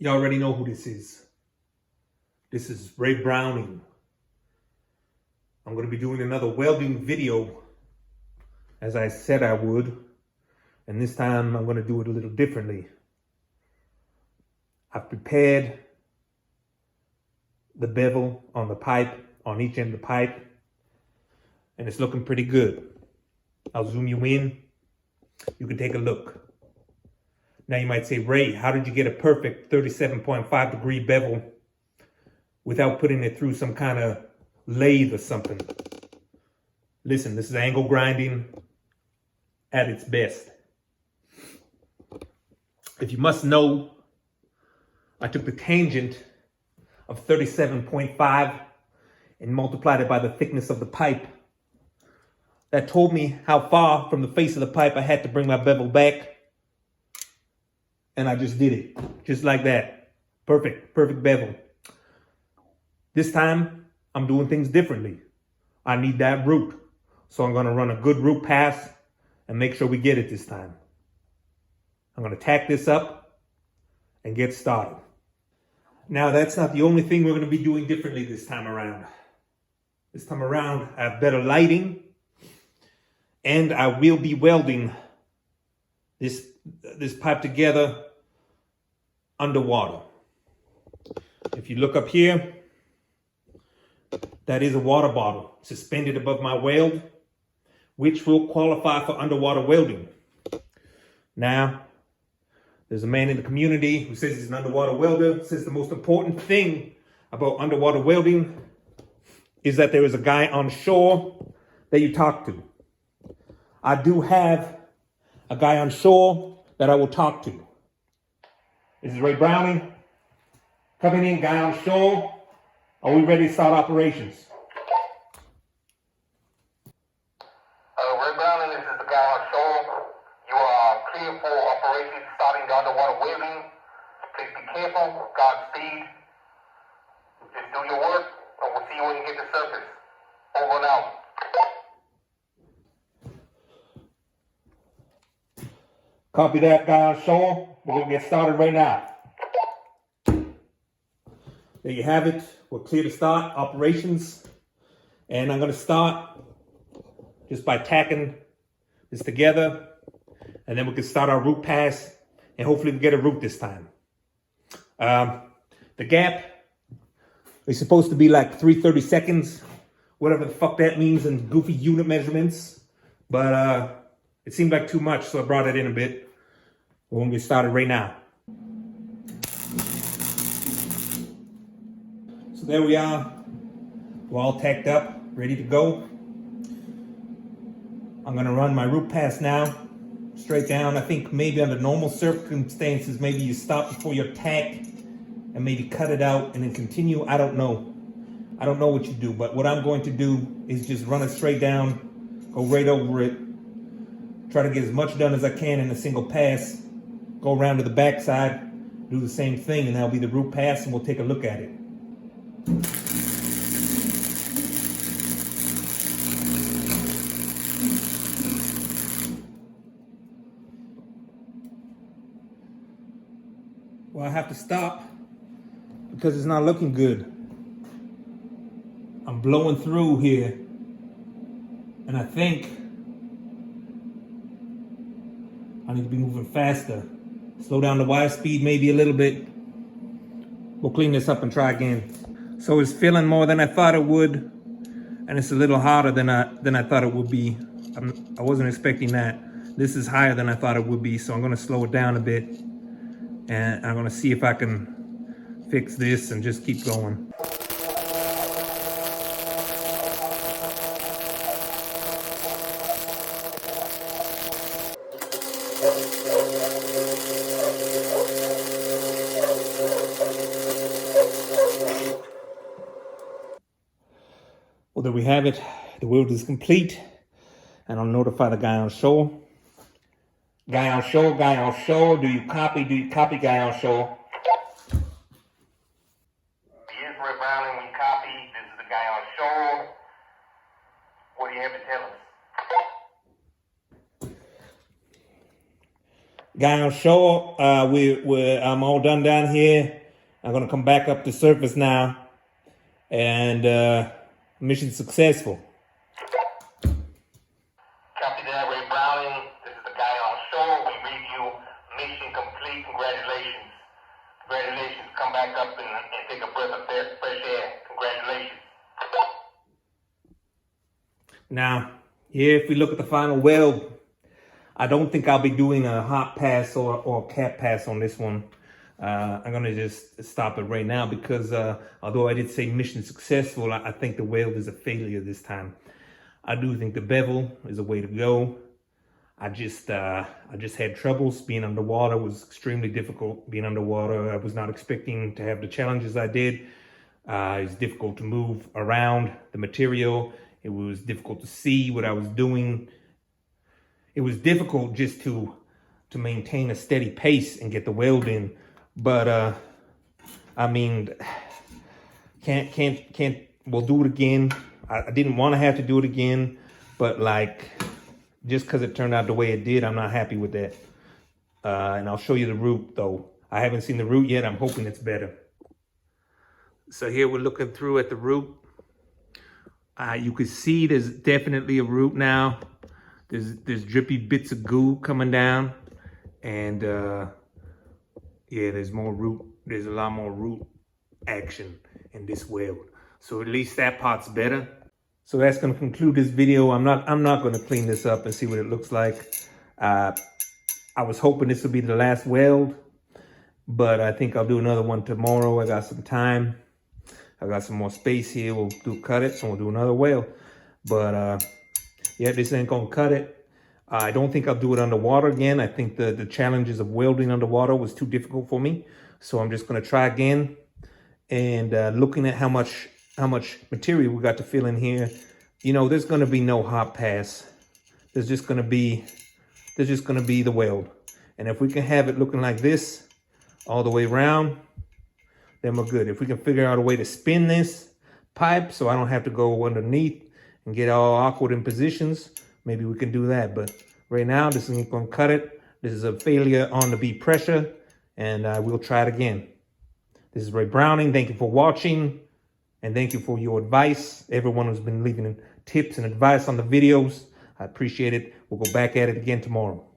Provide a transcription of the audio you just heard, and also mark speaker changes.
Speaker 1: You already know who this is. This is Ray Browning. I'm going to be doing another welding video as I said I would. And this time I'm going to do it a little differently. I've prepared the bevel on the pipe, on each end of the pipe. And it's looking pretty good. I'll zoom you in. You can take a look. Now you might say, Ray, how did you get a perfect 37.5 degree bevel without putting it through some kind of lathe or something? Listen, this is angle grinding at its best. If you must know, I took the tangent of 37.5 and multiplied it by the thickness of the pipe. That told me how far from the face of the pipe I had to bring my bevel back. And I just did it, just like that. Perfect bevel. This time, I'm doing things differently. I need that root. So I'm gonna run a good root pass and make sure we get it this time. I'm gonna tack this up and get started. Now that's not the only thing we're gonna be doing differently this time around. This time around, I have better lighting and I will be welding this pipe together underwater. If you look up here, that is a water bottle suspended above my weld, which will qualify for underwater welding. Now, there's a man in the community who says he's an underwater welder, says the most important thing about underwater welding is that there is a guy on shore that you talk to. I do have a guy on shore that I will talk to. This is Ray Browning, coming in, guy on shore. Are we ready to start operations?
Speaker 2: Ray Browning, this is the guy on shore. You are clear for operations starting the underwater welding. Please be careful, Godspeed. Just do your work, and we'll see you when you get to surface. Over and out.
Speaker 1: Copy that, guy on shore. We're going to get started right now. There you have it. We're clear to start operations. And I'm going to start just by tacking this together. And then we can start our root pass. And hopefully we get a root this time. The gap is supposed to be like 330 seconds. Whatever the fuck that means in goofy unit measurements. But it seemed like too much, so I brought it in a bit. We're going to get started right now. So there we are. We're all tacked up, ready to go. I'm going to run my root pass now, straight down. I think maybe under normal circumstances, maybe you stop before your tack and maybe cut it out and then continue. I don't know. I don't know what you do, but what I'm going to do is just run it straight down, go right over it, try to get as much done as I can in a single pass, go around to the back side, do the same thing, and that'll be the root pass, and we'll take a look at it. Well, I have to stop because it's not looking good. I'm blowing through here, and I think I need to be moving faster. Slow down the wire speed maybe a little bit. We'll clean this up and try again. So it's filling more than I thought it would, and it's a little harder than I thought it would be. I wasn't expecting that. This is higher than I thought it would be, so I'm gonna slow it down a bit, and I'm gonna see if I can fix this and just keep going. Well, there we have it. The weld is complete, and I'll notify the guy on shore. Guy on shore, guy on shore. Do you copy, guy on shore?
Speaker 2: Yes, Ray Browning, we copy. This is the guy on shore. What do you have to tell us?
Speaker 1: Guy on shore, I'm all done down here. I'm gonna come back up to surface now, and mission successful.
Speaker 2: Captain Ray Browning, this is the guy on shore. We read you mission complete. Congratulations. Congratulations. Come back up and take a breath of fresh air. Congratulations.
Speaker 1: Now, here, if we look at the final weld, I don't think I'll be doing a hot pass or cap pass on this one. I'm gonna just stop it right now because although I did say mission successful, I think the weld is a failure this time. I do think the bevel is a way to go. I just had troubles being underwater. It was extremely difficult being underwater. I was not expecting to have the challenges I did. It's difficult to move around the material. It was difficult to see what I was doing. It was difficult just to maintain a steady pace and get the weld in. But I mean, we'll do it again. I didn't want to have to do it again, but like, just because it turned out the way it did, I'm not happy with that. And I'll show you the root though. I haven't seen the root yet. I'm hoping it's better. So here we're looking through at the root. You can see there's definitely a root now. There's drippy bits of goo coming down, and yeah, there's more root. There's a lot more root action in this weld. So at least that part's better. So that's going to conclude this video. I'm not going to clean this up and see what it looks like. I was hoping this would be the last weld, but I think I'll do another one tomorrow. I got some time. I got some more space here. We'll cut it, and we'll do another weld. But yeah, this ain't gonna cut it. I don't think I'll do it underwater again. I think the challenges of welding underwater was too difficult for me. So I'm just gonna try again. And looking at how much material we got to fill in here, you know, there's gonna be no hot pass. There's just gonna be the weld. And if we can have it looking like this all the way around, then we're good. If we can figure out a way to spin this pipe so I don't have to go underneath and get all awkward in positions, maybe we can do that. But right now, this isn't gonna cut it. This is a failure on the B pressure, and we'll try it again. This is Ray Browning. Thank you for watching, and thank you for your advice. Everyone who's been leaving tips and advice on the videos, I appreciate it. We'll go back at it again tomorrow.